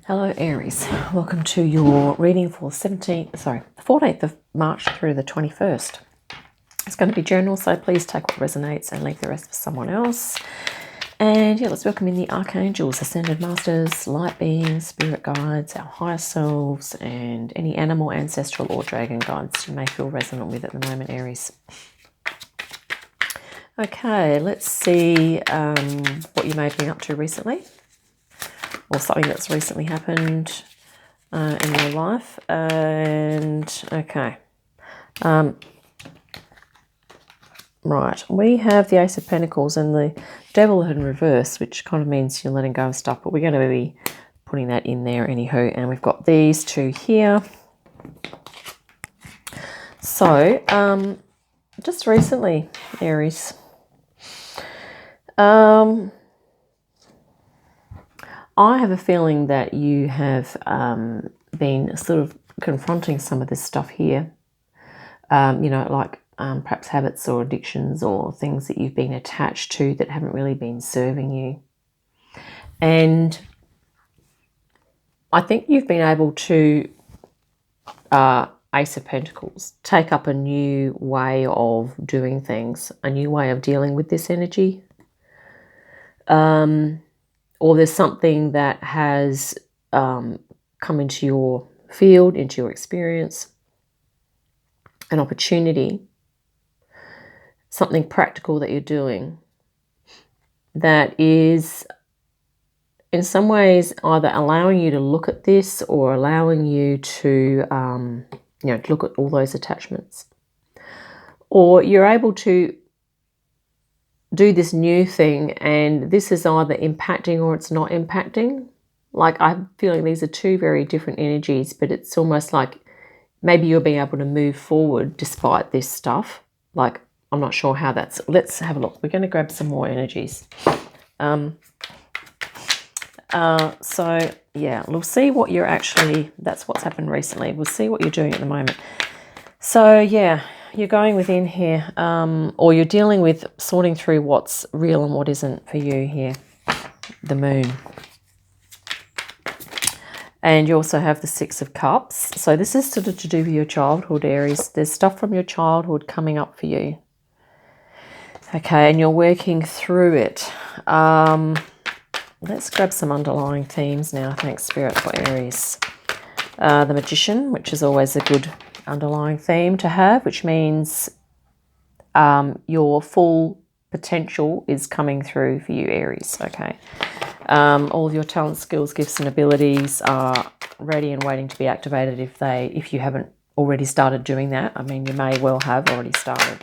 Hello Aries, welcome to your reading for the 14th of March through the 21st. It's going to be general, so please take what resonates and leave the rest for someone else. And yeah, let's welcome in the Archangels, Ascendant Masters, Light Beings, Spirit Guides, our higher selves, and any animal, ancestral or dragon guides you may feel resonant with at the moment, Aries. Okay, let's see what you may have been up to recently, or something that's recently happened in your life. And okay, right, we have the Ace of Pentacles and the Devil in reverse, which kind of means you're letting go of stuff, but we're going to be putting that in there anywho. And we've got these two here. So just recently, Aries, I have a feeling that you have been sort of confronting some of this stuff here. You know, like perhaps habits or addictions or things that you've been attached to that haven't really been serving you. And I think you've been able to, Ace of Pentacles, take up a new way of doing things, a new way of dealing with this energy. Or there's something that has come into your field, into your experience, an opportunity, something practical that you're doing that is in some ways either allowing you to look at this or allowing you to look at all those attachments. Or you're able to do this new thing and this is either impacting or it's not impacting. Like, I'm feeling these are two very different energies, but it's almost like maybe you're being able to move forward despite this stuff. Like, I'm not sure how that's... Let's have a look. We're going to grab some more energies. So, yeah, we'll see what you're actually... That's what's happened recently. We'll see what you're doing at the moment. So, yeah, you're going within here, or you're dealing with sorting through what's real and what isn't for you here. The Moon. And you also have the Six of Cups. So this is sort of to do with your childhood, Aries. There's stuff from your childhood coming up for you. Okay, and you're working through it. Let's grab some underlying themes now. Thanks, Spirit, for Aries. The Magician, which is always a good underlying theme to have, which means your full potential is coming through for you, Aries. Okay. All of your talents, skills, gifts and abilities are ready and waiting to be activated if you haven't already started doing that. I mean, you may well have already started.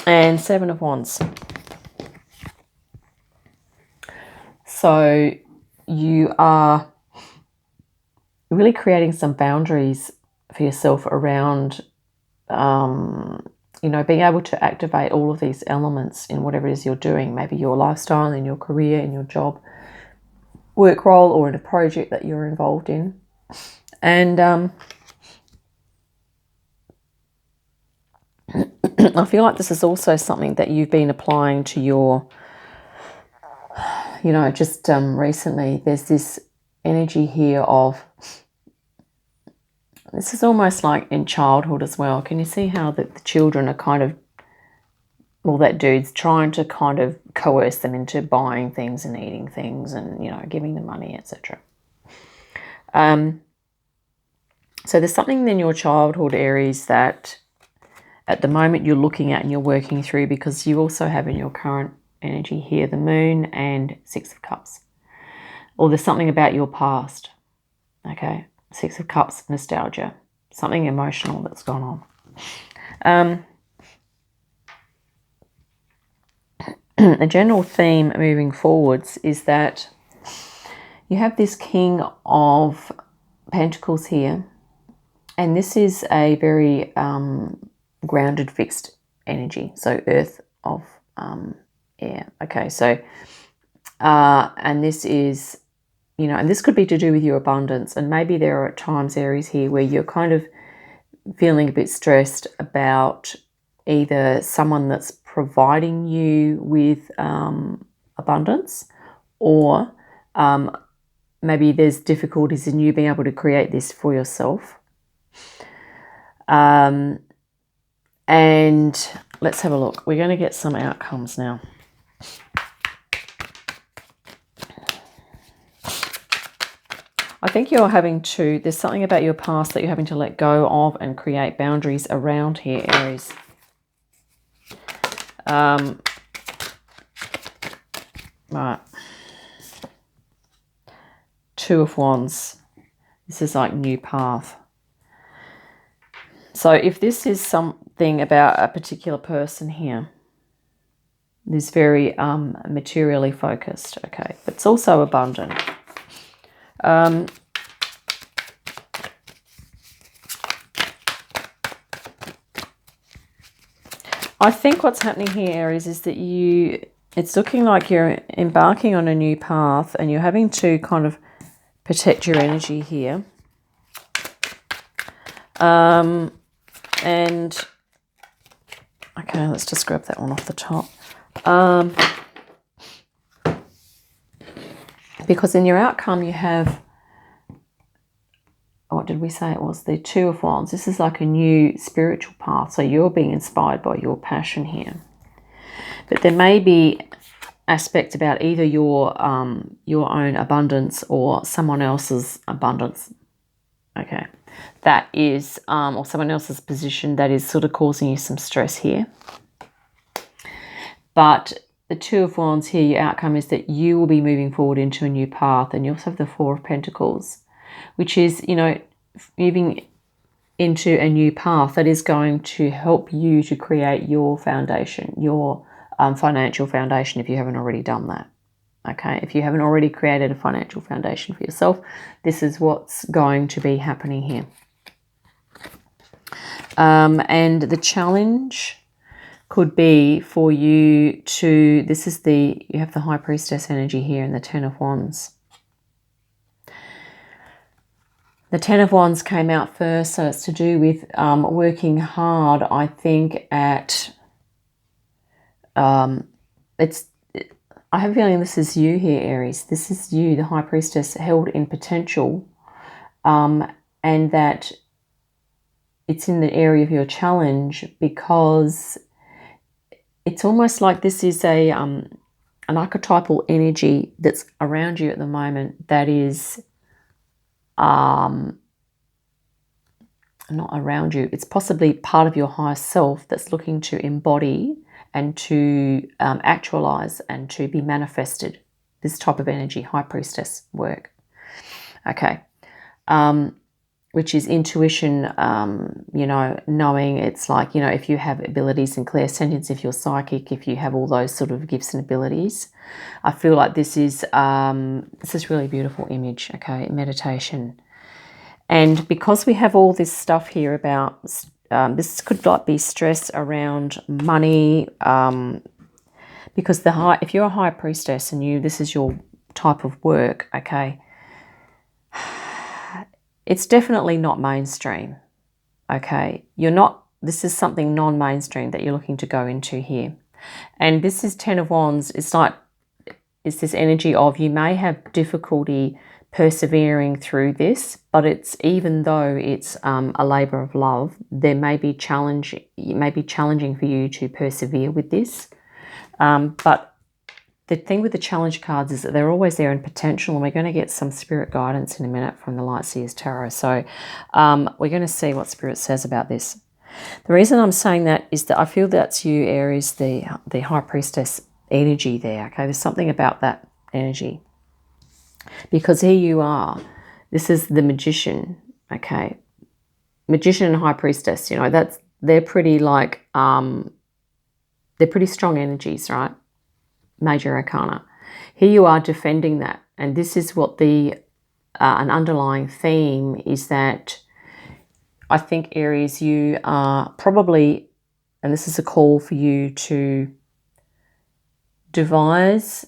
And Seven of Wands. So you are really creating some boundaries for yourself around being able to activate all of these elements in whatever it is you're doing, maybe your lifestyle, in your career, in your job, work role, or in a project that you're involved in. And I feel like this is also something that you've been applying to your, just recently. There's this energy here of, this is almost like in childhood as well. Can you see how the children are kind of, well, that dude's trying to kind of coerce them into buying things and eating things and, giving them money, etc. So there's something in your childhood, Aries, that at the moment you're looking at and you're working through, because you also have in your current energy here the Moon and Six of Cups. Or there's something about your past, okay? Six of Cups, nostalgia, something emotional that's gone on. A general theme moving forwards is that you have this King of Pentacles here, and this is a very grounded, fixed energy. So earth of air. Okay, so and this is, and this could be to do with your abundance, and maybe there are times, Aries, here where you're kind of feeling a bit stressed about either someone that's providing you with abundance, or Maybe there's difficulties in you being able to create this for yourself. And let's have a look. We're going to get some outcomes now. I think you're having to, there's something about your past that you're having to let go of and create boundaries around here, Aries. Right. Two of Wands. This is like new path. So if this is something about a particular person here, this very materially focused, okay, but it's also abundant. I think what's happening here, Aries, is that it's looking like you're embarking on a new path and you're having to kind of protect your energy here. And, okay, let's just grab that one off the top. Because in your outcome you have, what did we say it was? The Two of Wands. This is like a new spiritual path. So you're being inspired by your passion here. But there may be aspects about either your own abundance or someone else's abundance. Okay. That is, or someone else's position that is sort of causing you some stress here. But the Two of Wands here, your outcome is that you will be moving forward into a new path. And you also have the Four of Pentacles, which is, you know, moving into a new path that is going to help you to create your foundation, your financial foundation, if you haven't already done that. Okay, if you haven't already created a financial foundation for yourself, this is what's going to be happening here. And the challenge could be for you to, you have the High Priestess energy here and the Ten of Wands. The Ten of Wands came out first, so it's to do with working hard, I think, at, I have a feeling this is you here, Aries. This is you, the High Priestess, held in potential, and that it's in the area of your challenge because it's almost like this is an archetypal energy that's around you at the moment that is not around you. It's possibly part of your higher self that's looking to embody and to actualize and to be manifested. This type of energy, High Priestess work. Okay. Which is intuition, you know, knowing. It's like, you know, if you have abilities in clairsentience, if you're psychic, if you have all those sort of gifts and abilities, I feel like this is really beautiful image, okay, meditation. And because we have all this stuff here about, this could like be stress around money, because if you're a High Priestess and this is your type of work, okay, it's definitely not mainstream, okay? This is something non-mainstream that you're looking to go into here. And this is Ten of Wands. It's this energy of you may have difficulty persevering through this, but even though it's a labor of love, it may be challenging for you to persevere with this. But the thing with the challenge cards is that they're always there in potential, and we're going to get some spirit guidance in a minute from the Light Seers Tarot. So we're going to see what Spirit says about this. The reason I'm saying that is that I feel that's you, Aries, the High Priestess energy there. Okay, there's something about that energy. Because here you are. This is the Magician, okay? Magician and High Priestess, you know, they're pretty like, they're pretty strong energies, right? Major Arcana. Here you are defending that. And this is what an underlying theme is, that I think, Aries, you are probably, and this is a call for you to devise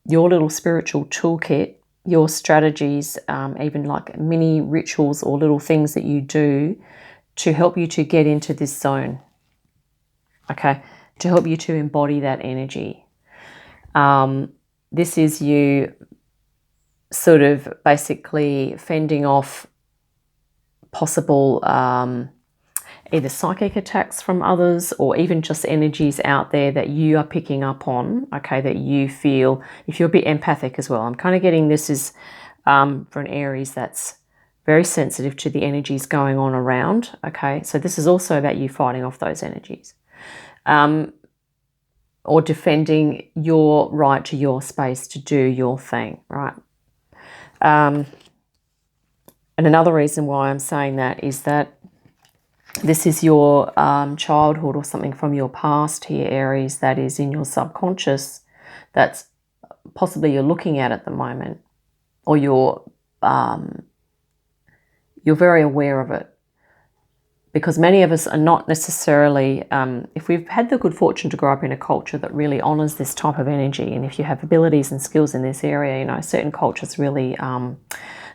your little spiritual toolkit, your strategies, even like mini rituals or little things that you do to help you to get into this zone, okay, to help you to embody that energy. This is you sort of basically fending off possible either psychic attacks from others, or even just energies out there that you are picking up on, okay, that you feel, if you're a bit empathic as well. I'm kind of getting this is for an Aries that's very sensitive to the energies going on around, okay? So this is also about you fighting off those energies. Or defending your right to your space to do your thing, right? And another reason why I'm saying that is that this is your childhood or something from your past here, Aries, that is in your subconscious, that's possibly you're looking at the moment, or you're very aware of it. Because many of us are not necessarily, if we've had the good fortune to grow up in a culture that really honours this type of energy, and if you have abilities and skills in this area, you know, certain cultures really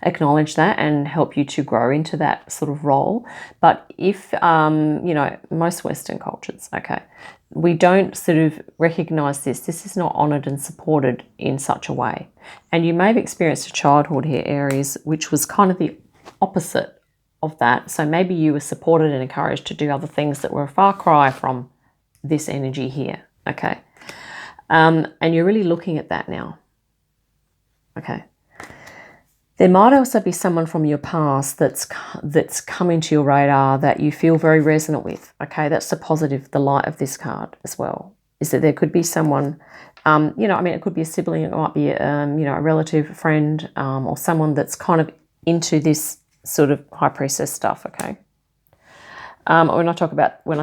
acknowledge that and help you to grow into that sort of role. But if, you know, most Western cultures, okay, we don't sort of recognise this. This is not honoured and supported in such a way. And you may have experienced a childhood here, Aries, which was kind of the opposite of that. So maybe you were supported and encouraged to do other things that were a far cry from this energy here, okay? And you're really looking at that now, okay? There might also be someone from your past that's come into your radar that you feel very resonant with, okay? That's the positive, the light of this card as well, is that there could be someone, you know, I mean, it could be a sibling, it might be, you know, a relative, a friend, or someone that's kind of into this sort of high priestess stuff, okay? When I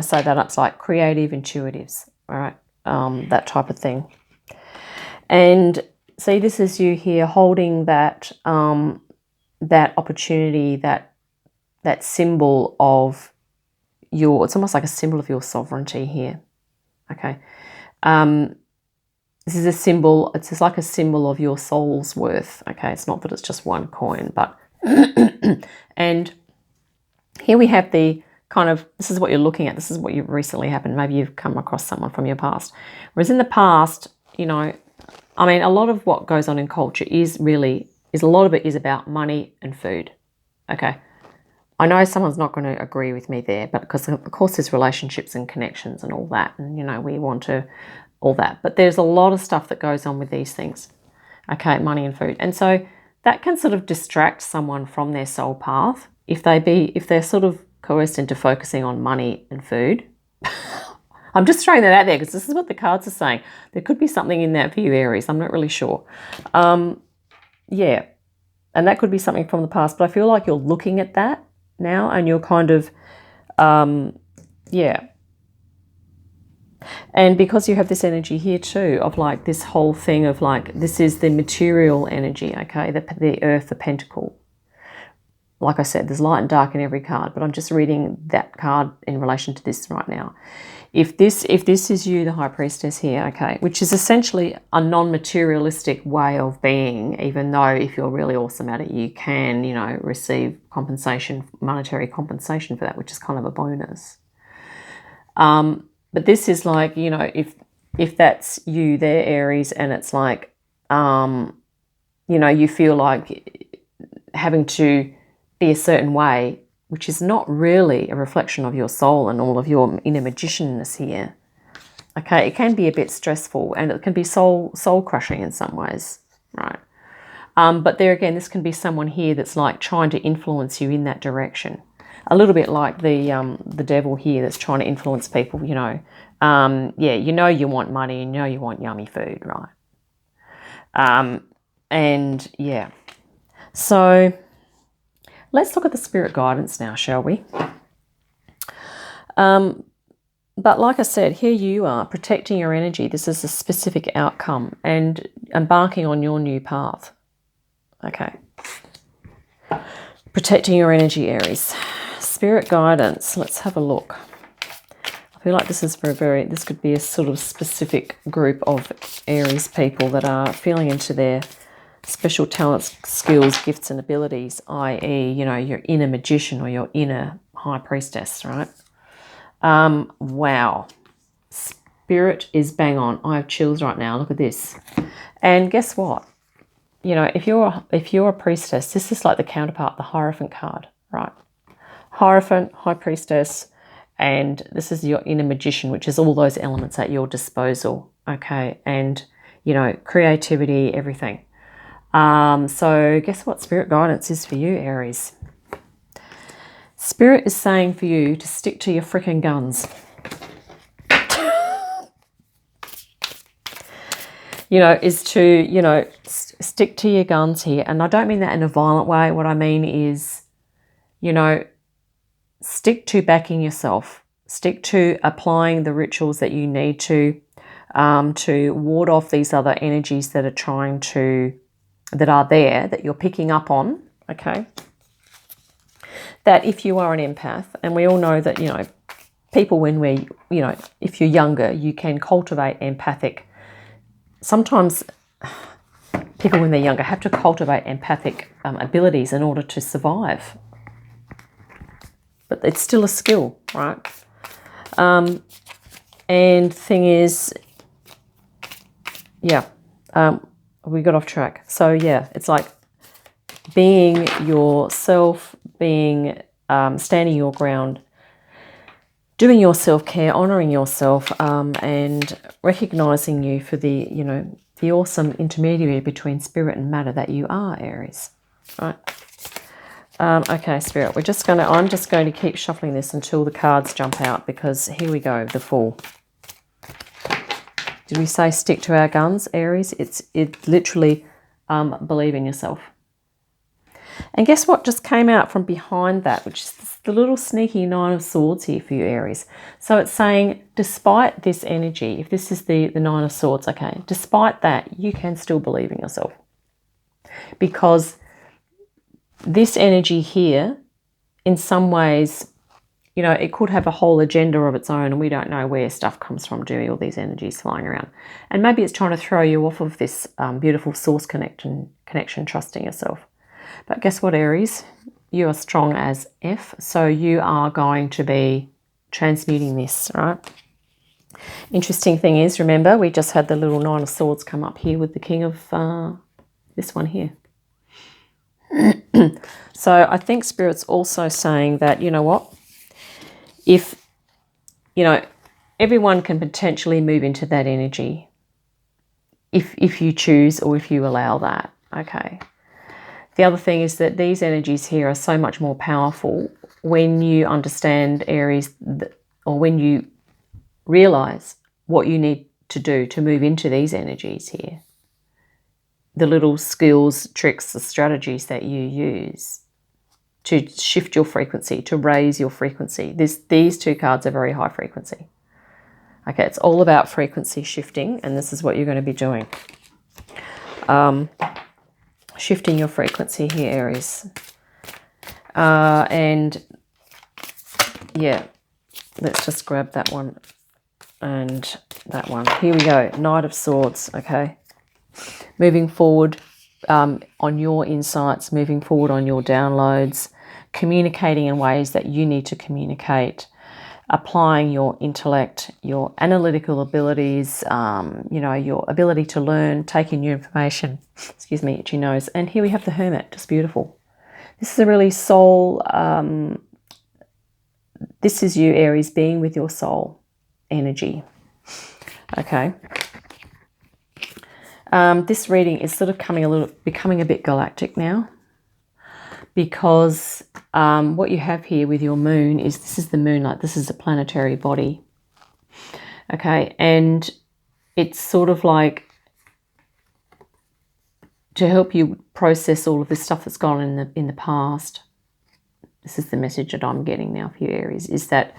say that, it's like creative intuitives, all right? That type of thing. And see, this is you here holding that that opportunity, that symbol of your, it's almost like a symbol of your sovereignty here, okay? This is a symbol, it's just like a symbol of your soul's worth, okay? It's not that it's just one coin, but and here we have the kind of, this is what you're looking at, this is what you've recently happened. Maybe you've come across someone from your past. Whereas in the past, you know, I mean, a lot of what goes on in culture is a lot of it is about money and food, okay? I know someone's not going to agree with me there, but because of course there's relationships and connections and all that, and, you know, we want to, all that. But there's a lot of stuff that goes on with these things, okay, money and food. And so that can sort of distract someone from their soul path if they're sort of coerced into focusing on money and food. I'm just throwing that out there because this is what the cards are saying. There could be something in that for you, Aries. I'm not really sure. Yeah, and that could be something from the past. But I feel like you're looking at that now and you're kind of, yeah. And because you have this energy here too of like this whole thing of like, this is the material energy, okay, the earth, the pentacle. Like I said, there's light and dark in every card, but I'm just reading that card in relation to this right now. If this is you, the high priestess here, okay, which is essentially a non-materialistic way of being, even though if you're really awesome at it, you can, you know, receive compensation, monetary compensation for that, which is kind of a bonus. But this is like, you know, if that's you there, Aries, and it's like, you know, you feel like having to be a certain way, which is not really a reflection of your soul and all of your inner magicianness here. Okay, it can be a bit stressful and it can be soul crushing in some ways, right? But there again, this can be someone here that's like trying to influence you in that direction. A little bit like the devil here that's trying to influence people, you know. Yeah, you know you want money, you know you want yummy food, right? And yeah, so let's look at the spirit guidance now, shall we? But like I said, here you are protecting your energy. This is a specific outcome and embarking on your new path. Okay. Protecting your energy, Aries. Spirit guidance. Let's have a look. I feel like this is this could be a sort of specific group of Aries people that are feeling into their special talents, skills, gifts and abilities, i.e., you know, your inner magician or your inner high priestess, right? Wow. Spirit is bang on. I have chills right now. Look at this. And guess what? You know, if you're a priestess, this is like the counterpart, the Hierophant card, right? Hierophant, High Priestess, and this is your inner magician, which is all those elements at your disposal, okay? And, you know, creativity, everything. So guess what Spirit guidance is for you, Aries? Spirit is saying for you to stick to your freaking guns. You know, is to, you know, stick to your guns here. And I don't mean that in a violent way. What I mean is, you know, stick to backing yourself. Stick to applying the rituals that you need to ward off these other energies that are trying to, that are there, that you're picking up on, okay? That if you are an empath, and we all know that, you know, people when we, you know, if you're younger, you can cultivate empathic. Sometimes people when they're younger have to cultivate empathic abilities in order to survive. But it's still a skill, right? And the thing is, yeah, we got off track. So yeah, it's like being yourself, being standing your ground, doing your self-care, honoring yourself, and recognizing you for the, you know, the awesome intermediary between spirit and matter that you are, Aries. Right. Okay, Spirit, I'm just going to keep shuffling this until the cards jump out, because here we go, the Fool. Did we say stick to our guns, Aries? It literally believe in yourself. And guess what just came out from behind that, which is the little sneaky Nine of Swords here for you, Aries. So it's saying, despite this energy, if this is the Nine of Swords, okay, despite that, you can still believe in yourself. Because this energy here, in some ways, you know, it could have a whole agenda of its own, and we don't know where stuff comes from, do we? All these energies flying around. And maybe it's trying to throw you off of this beautiful source connection, trusting yourself. But guess what, Aries? You are strong as F, so you are going to be transmuting this, right? Interesting thing is, remember, we just had the little Nine of Swords come up here with the King of this one here. So I think Spirit's also saying that, you know what, if, you know, everyone can potentially move into that energy if you choose, or if you allow that, okay? The other thing is that these energies here are so much more powerful when you understand, Aries, or when you realize what you need to do to move into these energies here. The little skills, tricks, the strategies that you use to shift your frequency, to raise your frequency. These two cards are very high frequency. Okay, it's all about frequency shifting, and this is what you're going to be doing. Shifting your frequency here, Aries. And yeah, let's just grab that one and that one. Here we go, Knight of Swords, okay? Moving forward on your insights, moving forward on your downloads, communicating in ways that you need to communicate, applying your intellect, your analytical abilities, you know, your ability to learn, taking new information, excuse me, itchy nose. And here we have the Hermit, just beautiful. This is a really soul, this is you, Aries, being with your soul energy, okay? This reading is sort of becoming a bit galactic now, because what you have here with your moon is, this is the moonlight, this is a planetary body, okay? And it's sort of like to help you process all of this stuff that's gone in the past. This is the message that I'm getting now for you, Aries, is that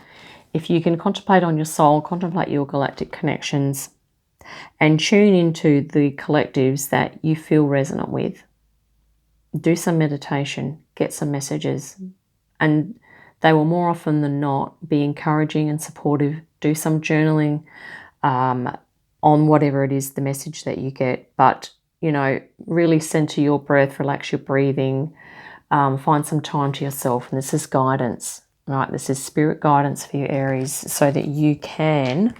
if you can contemplate on your soul, contemplate your galactic connections, and tune into the collectives that you feel resonant with, do some meditation, get some messages, and they will more often than not be encouraging and supportive. Do some journaling on whatever it is, the message that you get, but, you know, really center your breath, relax your breathing, find some time to yourself. And this is guidance, right? This is spirit guidance for you, Aries, so that you can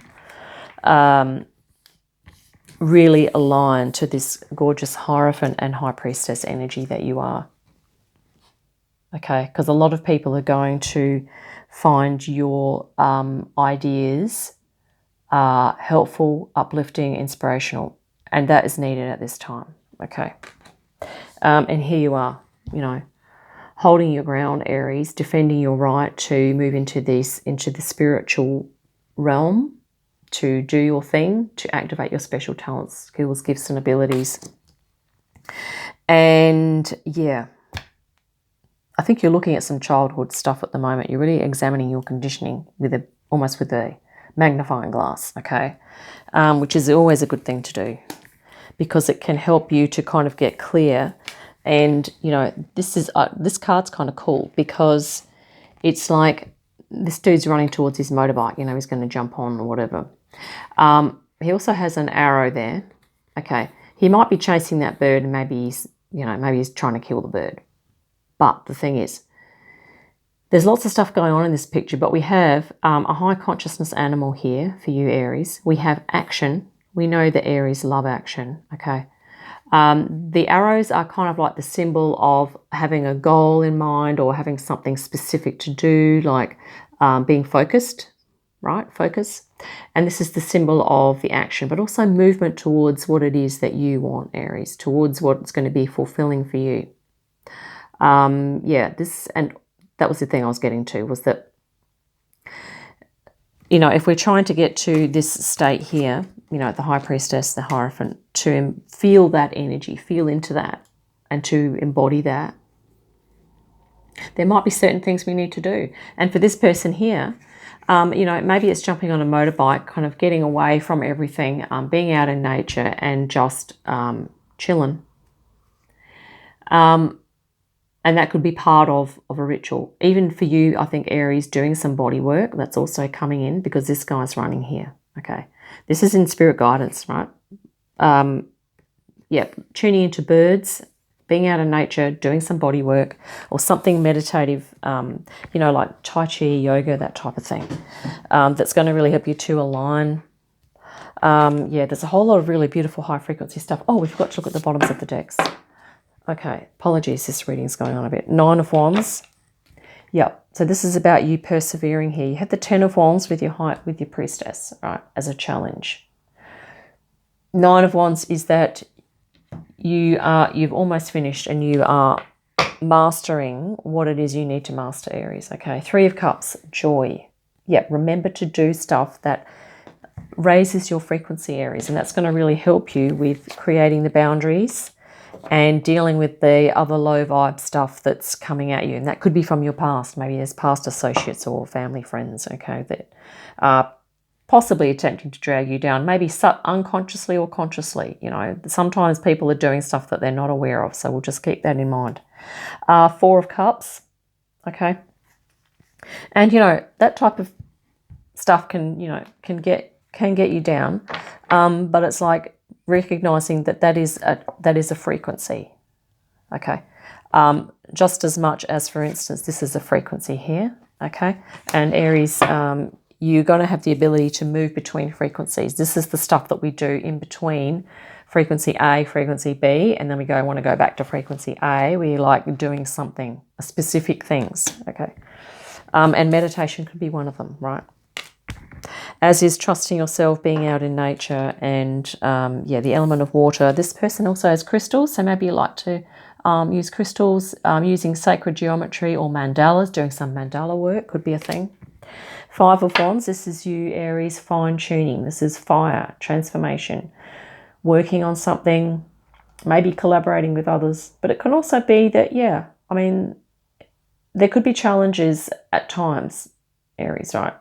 really align to this gorgeous Hierophant and High Priestess energy that you are. Okay, because a lot of people are going to find your ideas helpful, uplifting, inspirational, and that is needed at this time. Okay, and here you are, you know, holding your ground, Aries, defending your right to move into the spiritual realm, to do your thing, to activate your special talents, skills, gifts, and abilities. And yeah, I think you're looking at some childhood stuff at the moment. You're really examining your conditioning with almost with a magnifying glass, okay, which is always a good thing to do, because it can help you to kind of get clear. And you know, this card's kind of cool because it's like this dude's running towards his motorbike. You know, he's going to jump on or whatever. He also has an arrow there. Okay, he might be chasing that bird, and maybe he's trying to kill the bird. But the thing is, there's lots of stuff going on in this picture, but we have a high consciousness animal here for you, Aries. We have action. We know that Aries love action, okay? The arrows are kind of like the symbol of having a goal in mind or having something specific to do, like being focused, right? Focus. And this is the symbol of the action, but also movement towards what it is that you want, Aries, towards what's going to be fulfilling for you. Yeah, and that was the thing I was getting to, was that, you know, if we're trying to get to this state here, you know, the High Priestess, the Hierophant, to feel that energy, feel into that, and to embody that, there might be certain things we need to do. And for this person here, you know, maybe it's jumping on a motorbike, kind of getting away from everything, being out in nature and just chilling. And that could be part of a ritual. Even for you, I think, Aries, doing some body work, that's also coming in, because this guy's running here, okay? This is in spirit guidance, right? Yeah, tuning into birds, being out in nature, doing some body work, or something meditative, you know, like Tai Chi, yoga, that type of thing, that's going to really help you to align. Yeah, there's a whole lot of really beautiful high-frequency stuff. Oh, we forgot to look at the bottoms of the decks. Okay, apologies, this reading's going on a bit. 9 of Wands. Yep, so this is about you persevering here. You had the 10 of Wands with your Priestess, right, as a challenge. 9 of Wands is that you've almost finished and you are mastering what it is you need to master, Aries, okay? 3 of Cups, joy. Yep, remember to do stuff that raises your frequency, Aries, and that's going to really help you with creating the boundaries and dealing with the other low vibe stuff that's coming at you. And that could be from your past. Maybe there's past associates or family friends, okay, that are possibly attempting to drag you down, maybe unconsciously or consciously. You know, sometimes people are doing stuff that they're not aware of, so we'll just keep that in mind. 4 of Cups, okay. And, you know, that type of stuff can get you down, but it's like recognizing that is a frequency, okay, just as much as, for instance, this is a frequency here, okay. And Aries, you're going to have the ability to move between frequencies. This is the stuff that we do in between frequency A, frequency B, and then we want to go back to frequency A. We like doing something, specific things, okay. And meditation could be one of them, right? As is trusting yourself, being out in nature, and yeah, the element of water. This person also has crystals, so maybe you like to use crystals, using sacred geometry or mandalas, doing some mandala work could be a thing. 5 of Wands, this is you, Aries, fine-tuning. This is fire, transformation, working on something, maybe collaborating with others. But it can also be that, yeah, I mean, there could be challenges at times, Aries, right?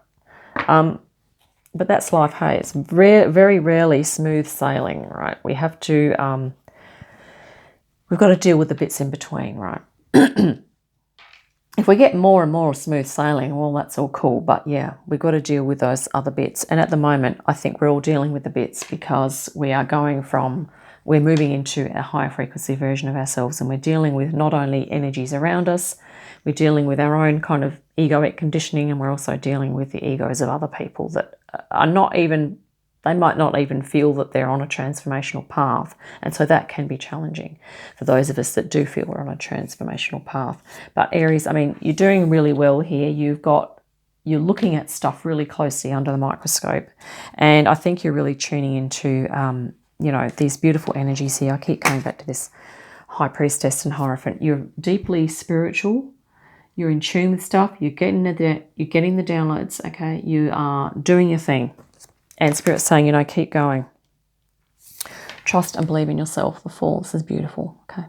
But that's life, hey. It's very rarely smooth sailing, right? We have to, we've got to deal with the bits in between, right? If we get more and more smooth sailing, well, that's all cool. But yeah, we've got to deal with those other bits. And at the moment, I think we're all dealing with the bits because we're moving into a higher frequency version of ourselves, and we're dealing with not only energies around us, we're dealing with our own kind of egoic conditioning, and we're also dealing with the egos of other people that are not even, They might not even feel that they're on a transformational path. And so that can be challenging for those of us that do feel we're on a transformational path. But Aries, I mean, you're doing really well here. You're looking at stuff really closely under the microscope. And I think you're really tuning into, you know, these beautiful energies here. I keep coming back to this High Priestess and Hierophant. You're deeply spiritual. You're in tune with stuff. You're getting the downloads, okay? You are doing your thing. And Spirit's saying, you know, keep going. Trust and believe in yourself. The Fool. This is beautiful, okay?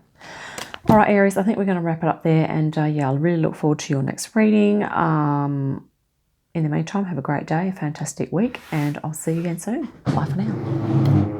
All right, Aries, I think we're going to wrap it up there. And, yeah, I really look forward to your next reading. In the meantime, have a great day, a fantastic week, and I'll see you again soon. Bye for now.